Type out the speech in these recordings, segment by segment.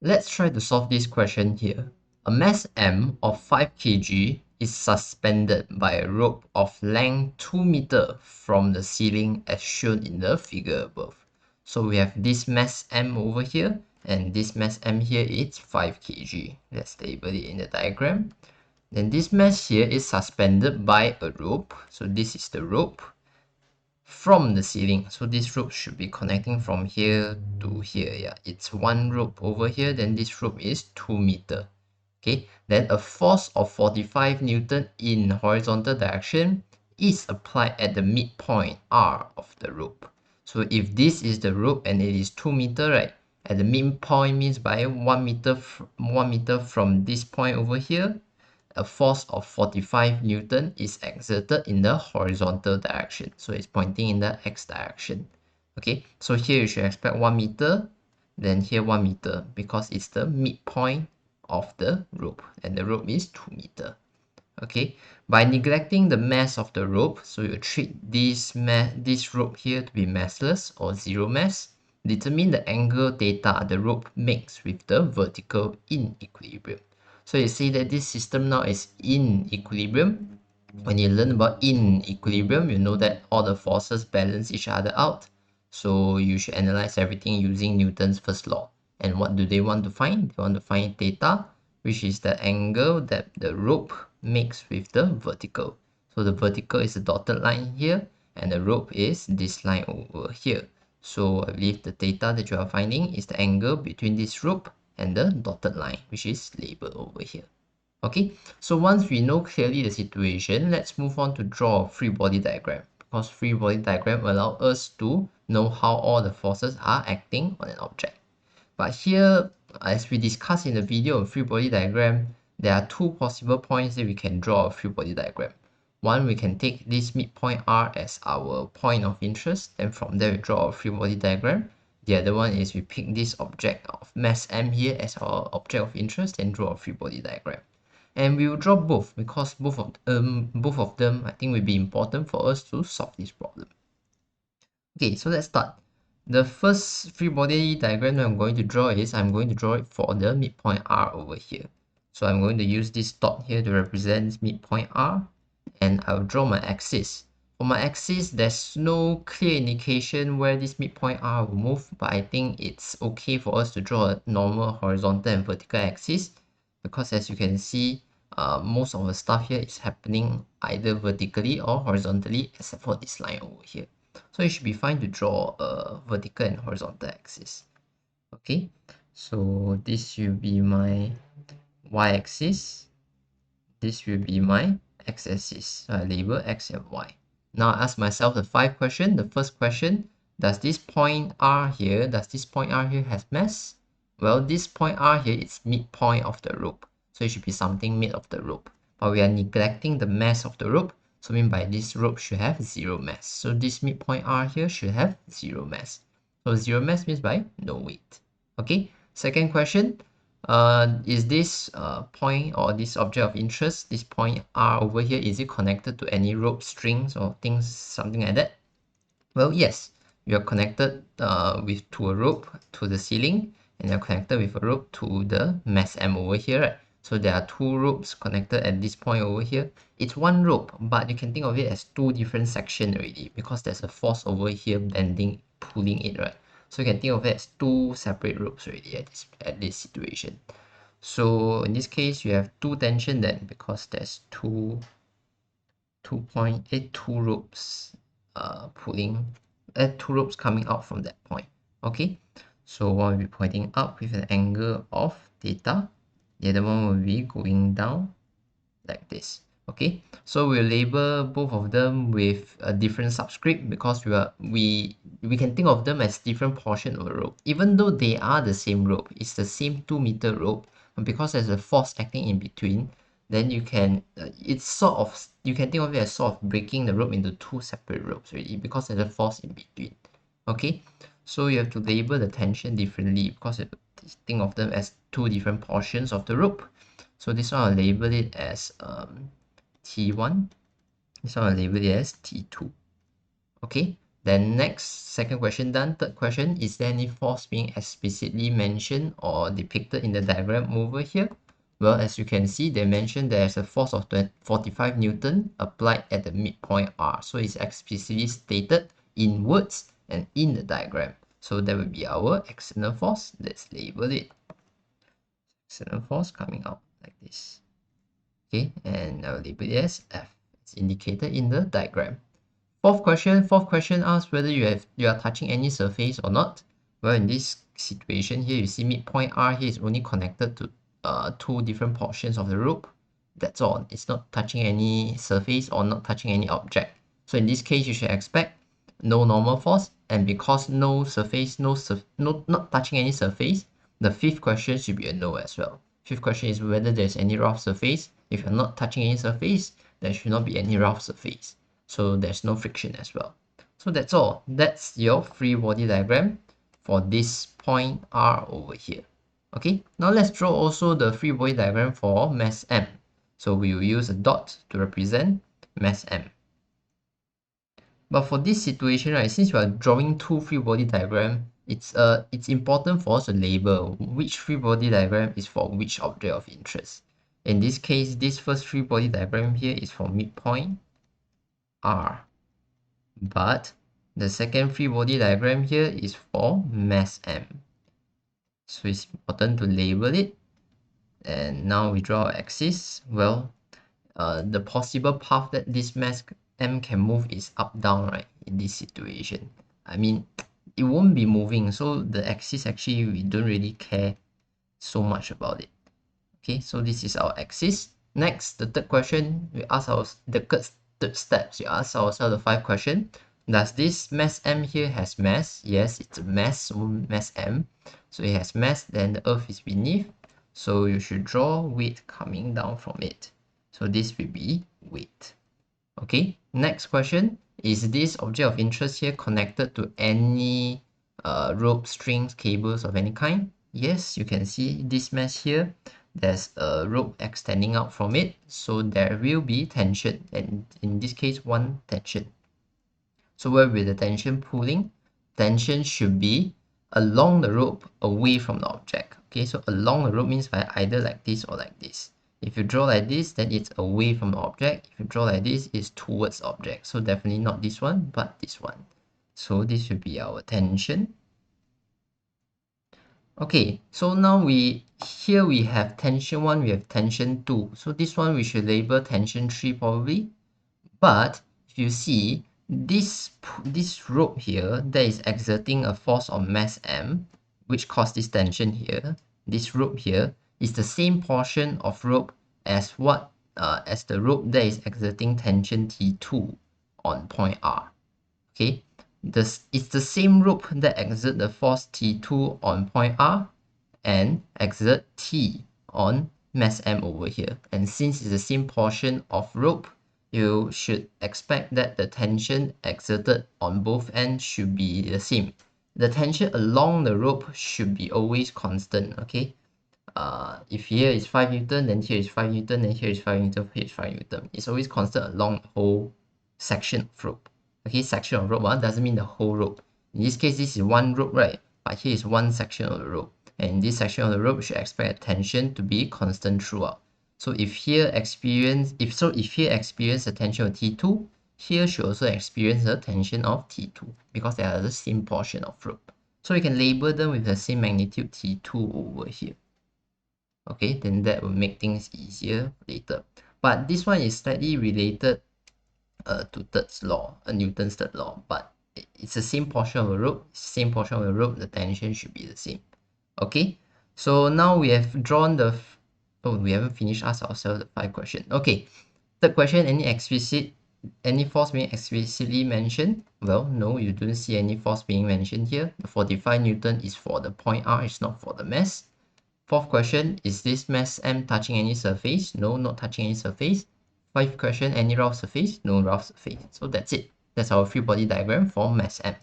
Let's try to solve this question here. A mass M of 5 kg is suspended by a rope of length 2 meter from the ceiling as shown in the figure above. So we have this mass M over here, and this mass M here is 5 kg. Let's label it in the diagram. Then this mass here is suspended by a rope. So this is the rope from the ceiling. So this rope should be connecting from here to here. Yeah, it's one rope over here, then this rope is 2 meter. Okay, then a force of 45 newton in horizontal direction is applied at the midpoint R of the rope. So if this is the rope and it is 2 meter, right, at the midpoint means by 1 meter from this point over here, a force of 45 newton is exerted in the horizontal direction. So it's pointing in the x direction. Okay, so here you should expect 1 meter, then here 1 meter, because it's the midpoint of the rope, and the rope is 2 meter. Okay, by neglecting the mass of the rope, so you treat this rope here to be massless or zero mass. Determine the angle theta the rope makes with the vertical in equilibrium. So you see that this system now is in equilibrium. When you learn about in equilibrium, you know that all the forces balance each other out. So you should analyze everything using Newton's first law. And what do they want to find? They want to find theta, which is the angle that the rope makes with the vertical. So the vertical is the dotted line here, and the rope is this line over here. So I believe the theta that you are finding is the angle between this rope and the dotted line, which is labeled over here. Okay, so once we know clearly the situation, let's move on to draw a free body diagram, because free body diagram allow us to know how all the forces are acting on an object. But here, as we discussed in the video of free body diagram, there are two possible points that we can draw a free body diagram. One, we can take this midpoint R as our point of interest, and from there we draw a free body diagram. The other one is we pick this object of mass M here as our object of interest and draw a free body diagram. And we will draw both because both of them I think will be important for us to solve this problem. Okay, so let's start. The first free body diagram that I'm going to draw is I'm going to draw it for the midpoint R over here. So I'm going to use this dot here to represent midpoint R, and I'll draw my axis. For my axis, there's no clear indication where this midpoint R will move, but I think it's okay for us to draw a normal horizontal and vertical axis, because as you can see, most of the stuff here is happening either vertically or horizontally, except for this line over here. So it should be fine to draw a vertical and horizontal axis. Okay, so this will be my y-axis, this will be my x-axis. So I label x and y. Now I ask myself the 5 question. The first question, does this point R here has mass? Well, this point R here is midpoint of the rope, so it should be something mid of the rope. But we are neglecting the mass of the rope, so mean by this rope should have 0 mass. So this midpoint R here should have 0 mass. So 0 mass means by no weight. Okay, second question, is this point or this object of interest, this point R over here, is it connected to any rope, strings or things, something like that? Well, yes, you are connected to a rope to the ceiling, and you're connected with a rope to the mass M over here, right? So there are two ropes connected at this point over here. It's one rope, but you can think of it as two different sections already, because there's a force over here bending, pulling it, right? So you can think of it as two separate ropes already at this situation. So in this case, you have two tension then, because there's two ropes pulling, two ropes coming out from that point. Okay, so one will be pointing up with an angle of theta, the other one will be going down like this. Okay, so we'll label both of them with a different subscript, because we can think of them as different portion of a rope, even though they are the same rope. It's the same 2 meter rope, and because there's a force acting in between, then you can it's sort of, you can think of it as sort of breaking the rope into two separate ropes already, because there's a force in between. Okay, so you have to label the tension differently, because you think of them as two different portions of the rope. So this one I'll label it as T1, this one I'll label it as T2. Okay, Then next, second question done. Third question, is there any force being explicitly mentioned or depicted in the diagram over here? Well, as you can see, they mentioned there's a force of 45 Newton applied at the midpoint R. So it's explicitly stated in words and in the diagram. So that would be our external force. Let's label it. External force coming out like this. Okay, and I'll label it as F. It's indicated in the diagram. Fourth question asks whether you are touching any surface or not. Well, in this situation here, you see midpoint R here is only connected to two different portions of the rope. That's all. It's not touching any surface or not touching any object. So in this case, you should expect no normal force, and because no surface, not touching any surface, the fifth question should be a no as well. Fifth question is whether there's any rough surface. If you're not touching any surface, there should not be any rough surface. So there's no friction as well. So that's all. That's your free body diagram for this point R over here. Okay, now let's draw also the free body diagram for mass M. So we will use a dot to represent mass M. But for this situation, right, since we are drawing two free body diagram, it's important for us to label which free body diagram is for which object of interest. In this case, this first free body diagram here is for midpoint R. But the second free body diagram here is for mass M. So it's important to label it. And now we draw our axis. Well, the possible path that this mass M can move is up down, right? In this situation, I mean, it won't be moving, so the axis actually we don't really care so much about it. Okay, so this is our axis. Next, the third question, we ask ourselves the third steps. We ask ourselves the 5 question. Does this mass M here has mass? Yes, it's a mass, so mass M. So it has mass, then the earth is beneath. So you should draw weight coming down from it. So this will be weight. Okay, next question. Is this object of interest here connected to any rope, strings, cables of any kind? Yes, you can see this mass here. There's a rope extending out from it. So there will be tension. And in this case, one tension. So where will the tension pulling? Tension should be along the rope, away from the object. Okay, so along the rope means by either like this or like this. If you draw like this, then it's away from the object. If you draw like this, it's towards the object. So definitely not this one, but this one. So this should be our tension. Okay, so now here we have tension 1, we have tension 2. So this one we should label tension 3 probably. But if you see this rope here that is exerting a force on mass M, which caused this tension here, this rope here is the same portion of rope as as the rope that is exerting tension T2 on point R. Okay, it's the same rope that exert the force T2 on point R and exert T on mass M over here. And since it's the same portion of rope, you should expect that the tension exerted on both ends should be the same. The tension along the rope should be always constant, okay? If here is 5 Newton, then here is 5 Newton, then here is 5 Newton, here is 5 Newton. It's always constant along the whole section of rope. Okay, section of rope doesn't mean the whole rope. In this case, this is one rope, right? But here is one section of the rope. And in this section of the rope, you should expect tension to be constant throughout. So if here experience a tension of T2, here should also experience a tension of T2 because they are the same portion of rope. So you can label them with the same magnitude T2 over here. Okay, then that will make things easier later. But this one is slightly related to Newton's third law, but it's the same portion of the rope, the tension should be the same. Okay, so now we have drawn we haven't finished ask ourselves the 5 question. Okay, third question, any force being explicitly mentioned? Well, no, you don't see any force being mentioned here. The 45 Newton is for the point R, it's not for the mass. Fourth question, is this mass M touching any surface? No, not touching any surface. Fifth question, any rough surface? No rough surface. So that's it. That's our free body diagram for mass M.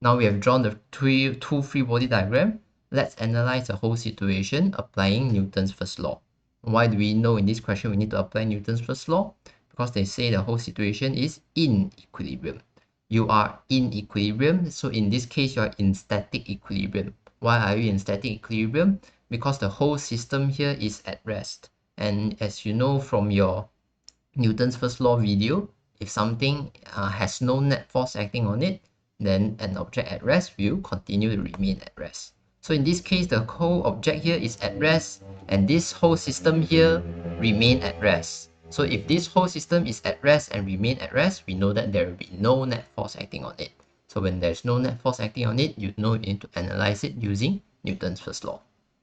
Now we have drawn the two free body diagram. Let's analyze the whole situation applying Newton's first law. Why do we know in this question we need to apply Newton's first law? Because they say the whole situation is in equilibrium. you are in equilibrium. So in this case, you are in static equilibrium. Why are you in static equilibrium? Because the whole system here is at rest. And as you know from your Newton's first law video, if something has no net force acting on it, then an object at rest will continue to remain at rest. So in this case, the whole object here is at rest, and this whole system here remain at rest. So if this whole system is at rest and remain at rest, we know that there will be no net force acting on it. So when there's no net force acting on it, you know you need to analyze it using Newton's first law.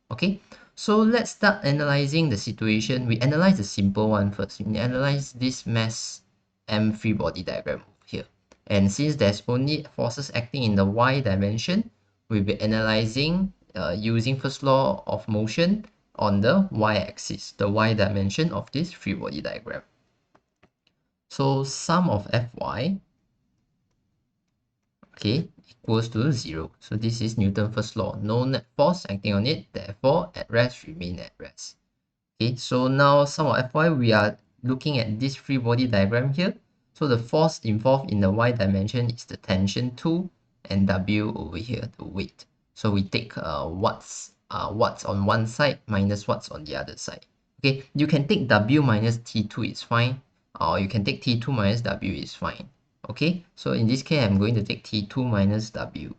Okay, so let's start analyzing the situation. We analyze the simple one first. We analyze this mass M free body diagram here. And since there's only forces acting in the y dimension, we'll be analyzing using first law of motion on the y-axis, the y dimension of this free body diagram. So sum of Fy, okay, equals to 0. So this is Newton's first law. No net force acting on it, therefore at rest remain at rest. Okay, so now sum of Fy, we are looking at this free body diagram here. So the force involved in the y dimension is the tension 2 and W over here, the weight. So we take watts on one side minus watts on the other side. Okay, you can take W minus T2 is fine, or you can take T2 minus W is fine. Okay, so in this case, I'm going to take T2 minus W.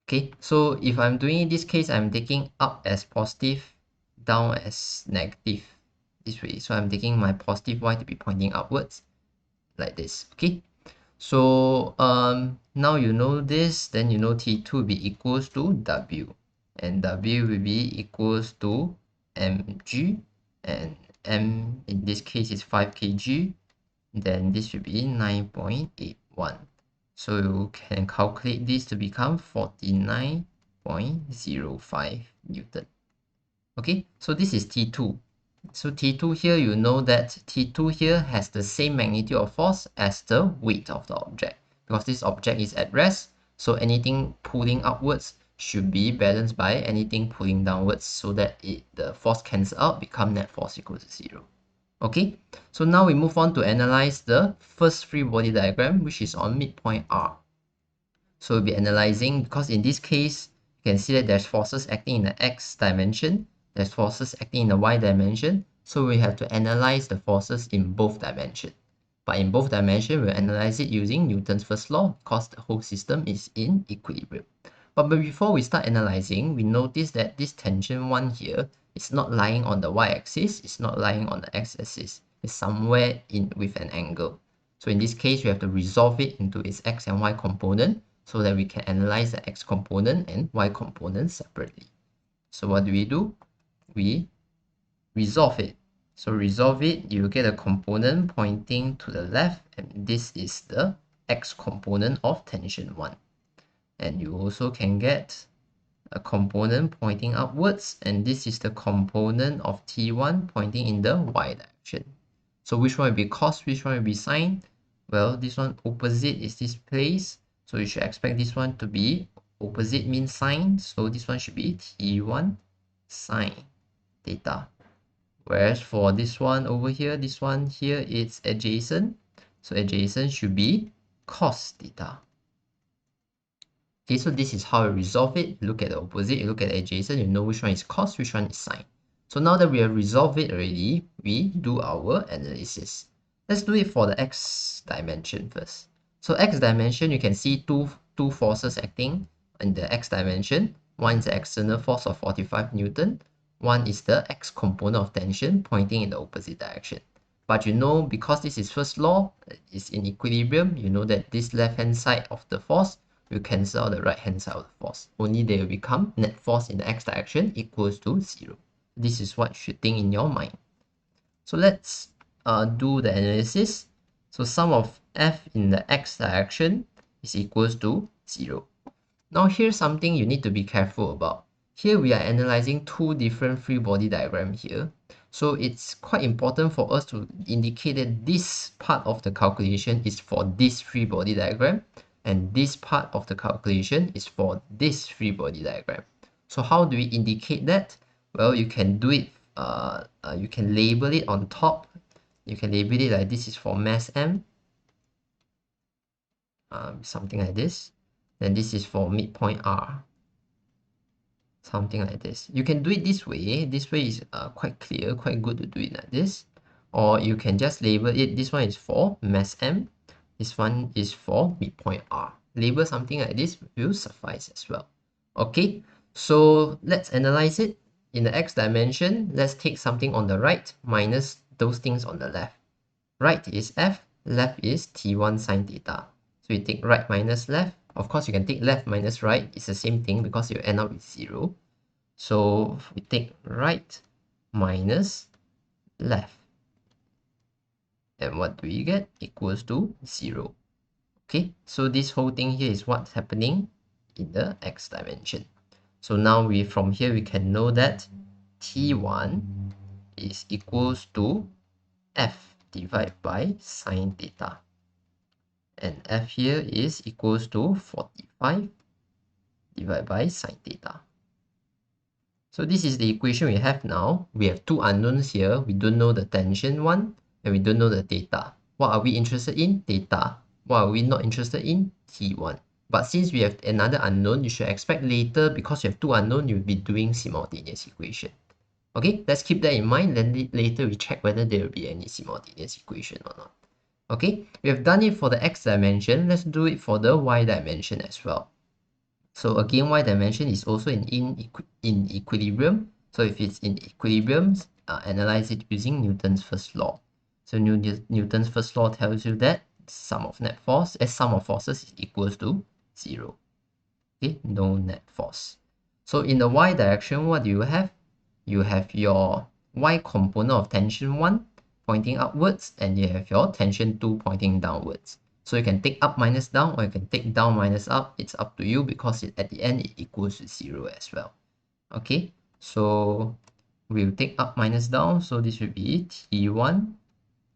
Okay, so if I'm doing in this case, I'm taking up as positive, down as negative this way. So I'm taking my positive y to be pointing upwards like this. Okay, so now you know this, then you know T2 will be equals to W, and W will be equals to mg, and m in this case is 5 kg, then this will be 9.81. So you can calculate this to become 49.05 Newton. Okay, so this is T2. So T2 here, you know that T2 here has the same magnitude of force as the weight of the object. Because this object is at rest, so anything pulling upwards should be balanced by anything pulling downwards, so that the force cancels out, become net force equals to 0. Okay, so now we move on to analyze the first free body diagram, which is on midpoint R. So we'll be analyzing, because in this case, you can see that there's forces acting in the x dimension, there's forces acting in the y dimension, so we have to analyze the forces in both dimensions. But in both dimensions, we'll analyze it using Newton's first law, because the whole system is in equilibrium. But before we start analyzing, we notice that this tangent 1 here is not lying on the y-axis, it's not lying on the x-axis, it's somewhere in with an angle. So in this case, we have to resolve it into its x and y component so that we can analyze the x component and y component separately. So what do? We resolve it. So resolve it, you get a component pointing to the left, and this is the x component of tangent 1. And you also can get a component pointing upwards, and this is the component of T1 pointing in the y direction. So which one will be cos, which one will be sine? Well, this one opposite is this place, so you should expect this one to be opposite means sine, so this one should be T1 sine theta. Whereas for this one over here, this one here, it's adjacent, so adjacent should be cos theta. Okay, so this is how you resolve it. Look at the opposite, you look at the adjacent, you know which one is cos, which one is sine. So now that we have resolved it already, we do our analysis. Let's do it for the x dimension first. So x dimension, you can see two forces acting in the x dimension. One is the external force of 45 Newton. One is the x component of tension pointing in the opposite direction. But you know, because this is first law, it's in equilibrium, you know that this left hand side of the force will cancel out the right hand side of the force. Only they will become net force in the x direction equals to 0. This is what you should think in your mind. So let's do the analysis. So sum of F in the x direction is equals to 0. Now here's something you need to be careful about. Here we are analyzing two different free body diagrams here. So it's quite important for us to indicate that this part of the calculation is for this free body diagram, and this part of the calculation is for this free body diagram. So how do we indicate that? Well, you can do it you can label it on top. You can label it like this is for mass M, something like this. Then this is for midpoint R, something like this. You can do it this way. This way is quite clear, quite good to do it like this. Or you can just label it. This one is for mass M. This one is for midpoint R. Label something like this will suffice as well. Okay, so let's analyze it. In the x dimension, let's take something on the right minus those things on the left. Right is f, left is t1 sine theta. So we take right minus left. Of course, you can take left minus right. It's the same thing because you end up with 0. So we take right minus left. And what do we get? Equals to 0. Okay, so this whole thing here is what's happening in the x dimension. So now from here we can know that t1 is equals to f divided by sine theta. And f here is equals to 45 divided by sine theta. So this is the equation we have now. We have two unknowns here. We don't know the tangent one and we don't know the theta. What are we interested in? Theta. What are we not interested in? T1. But since we have another unknown, you should expect later, because you have two unknowns, you'll be doing simultaneous equation. Okay, let's keep that in mind. Then later we check whether there will be any simultaneous equation or not. Okay, we have done it for the x dimension. Let's do it for the y dimension as well. So again, y dimension is also in equilibrium. So if it's in equilibrium, analyze it using Newton's first law. So Newton's first law tells you that sum of forces is equals to 0. Okay, no net force. So in the y direction, what do you have? You have your y component of tension 1 pointing upwards, and you have your tension 2 pointing downwards. So you can take up minus down, or you can take down minus up. It's up to you, because at the end it equals to 0 as well. Okay, so we'll take up minus down. So this will be t1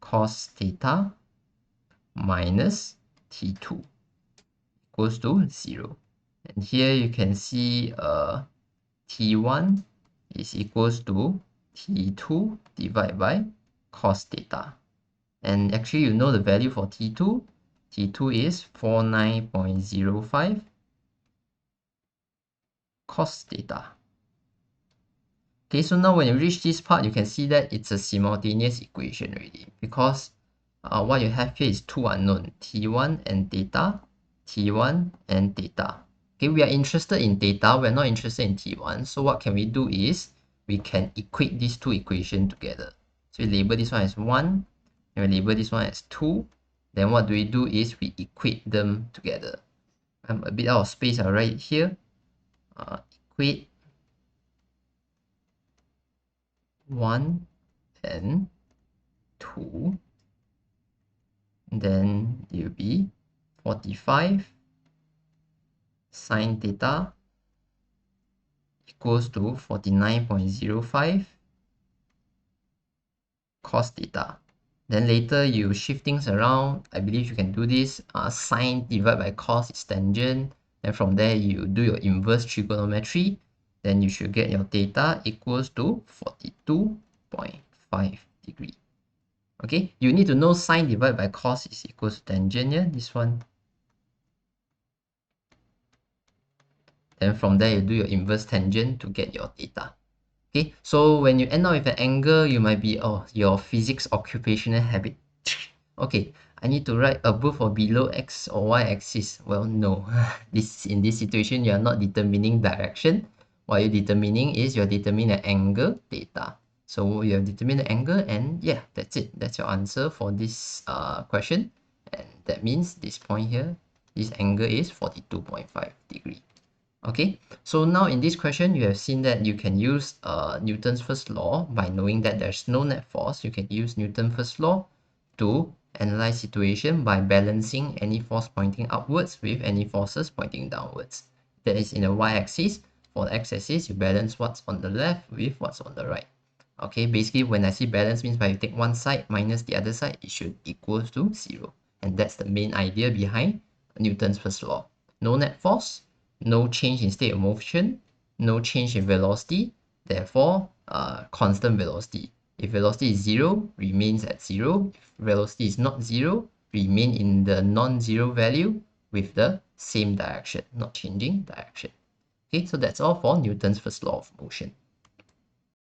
cos theta minus t2 equals to 0. And here you can see t1 is equals to t2 divided by cos theta. And actually, you know the value for t2. T2 is 49.05 cos theta. Okay, so now when you reach this part, you can see that it's a simultaneous equation already, because what you have here is two unknown, t1 and theta, t1 and theta. Okay, we are interested in theta, we're not interested in t1. So what can we do is we can equate these two equations together. So we label this one as 1, and we label this one as 2. Then what we do is we equate them together. I'm a bit out of space, I'll write it here. Equate 1 and 2. And then it will be 45 sine theta equals to 49.05 cos theta. Then later you shift things around. I believe you can do this. Sine divided by cos is tangent. And from there you do your inverse trigonometry. Then you should get your theta equals to 42.5 degree. Okay, you need to know sine divided by cos is equals to tangent here, this one. Then from there you do your inverse tangent to get your theta. Okay, so when you end up with an angle, you might be, oh, your physics occupational habit. Okay, I need to write above or below x or y axis. Well, no. In this situation, you are not determining direction. What you're determining is you're determining an angle, theta. So you have determined the angle, and yeah, that's it. That's your answer for this question. And that means this point here, this angle is 42.5 degree. Okay, so now in this question, you have seen that you can use Newton's first law. By knowing that there's no net force, you can use Newton's first law to analyze situation by balancing any force pointing upwards with any forces pointing downwards. That is in the y-axis. For the x-axis, you balance what's on the left with what's on the right. Okay, basically when I say balance means by you take one side minus the other side, it should equal to 0. And that's the main idea behind Newton's first law. No net force, no change in state of motion, no change in velocity, Therefore, constant velocity. If velocity is 0, remains at 0. If velocity is not 0, remain in the non-zero value with the same direction, not changing direction. Okay, so that's all for Newton's first law of motion.